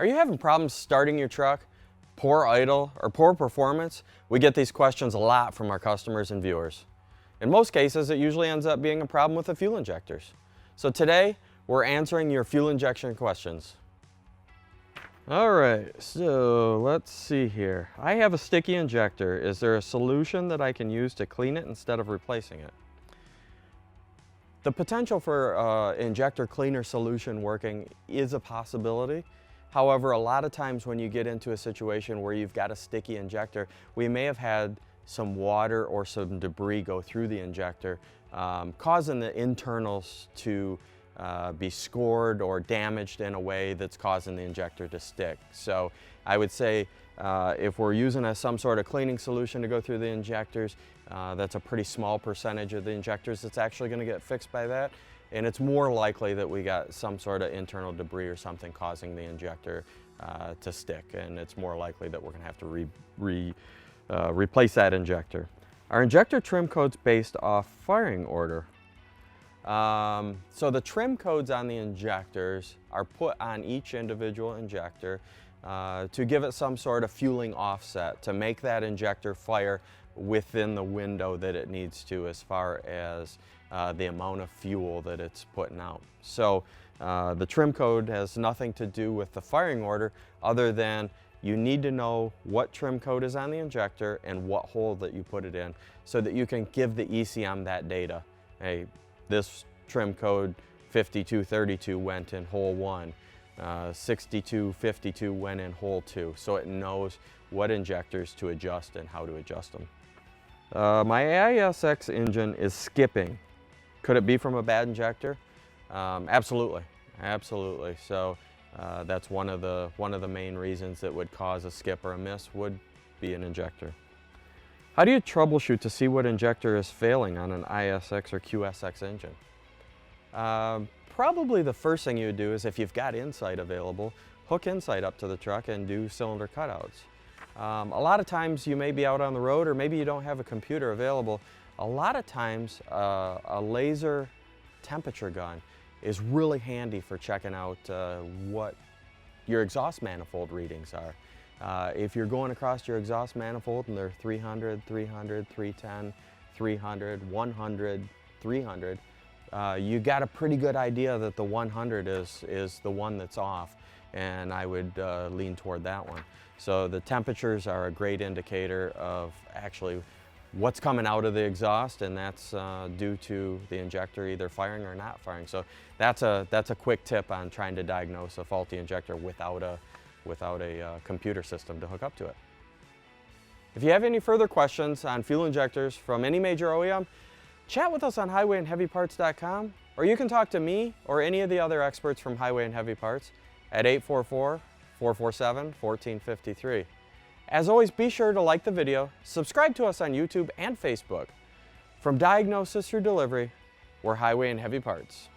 Are you having problems starting your truck? Poor idle or poor performance? We get these questions a lot from our customers and viewers. In most cases, it usually ends up being a problem with the fuel injectors. So today, we're answering your fuel injection questions. All right, so let's see here. I have a sticky injector. Is there a solution that I can use to clean it instead of replacing it? The potential for injector cleaner solution working is a possibility. However, a lot of times when you get into a situation where you've got a sticky injector, we may have had some water or some debris go through the injector, causing the internals to be scored or damaged in a way that's causing the injector to stick. So I would say if we're using some sort of cleaning solution to go through the injectors, that's a pretty small percentage of the injectors that's actually going to get fixed by that. And it's more likely that we got some sort of internal debris or something causing the injector to stick, and it's more likely that we're going to have to replace that injector. Our injector trim code's based off firing order. So the trim codes on the injectors are put on each individual injector to give it some sort of fueling offset to make that injector fire within the window that it needs to as far as the amount of fuel that it's putting out. So the trim code has nothing to do with the firing order other than you need to know what trim code is on the injector and what hole that you put it in so that you can give the ECM that data. Hey, this trim code 5232 went in hole 1, 6252 went in hole 2, so it knows what injectors to adjust and how to adjust them. My AISX engine is skipping. Could it be from a bad injector? Absolutely, absolutely. So that's one of the main reasons that would cause a skip or a miss would be an injector. How do you troubleshoot to see what injector is failing on an ISX or QSX engine? Probably the first thing you would do is if you've got Insight available, hook Insight up to the truck and do cylinder cutouts. A lot of times you may be out on the road or maybe you don't have a computer available. A lot of times a laser temperature gun is really handy for checking out what your exhaust manifold readings are. If you're going across your exhaust manifold and they're 300, 300, 310, 300, 100, 300, you got a pretty good idea that the 100 is the one that's off, and I would lean toward that one. So the temperatures are a great indicator of actually what's coming out of the exhaust, and that's due to the injector either firing or not firing. So that's a quick tip on trying to diagnose a faulty injector without a computer system to hook up to it. If you have any further questions on fuel injectors from any major OEM, chat with us on highwayandheavyparts.com, or you can talk to me or any of the other experts from Highway and Heavy Parts at 844-447-1453. As always, be sure to like the video, subscribe to us on YouTube and Facebook. From diagnosis through delivery, we're Highway and Heavy Parts.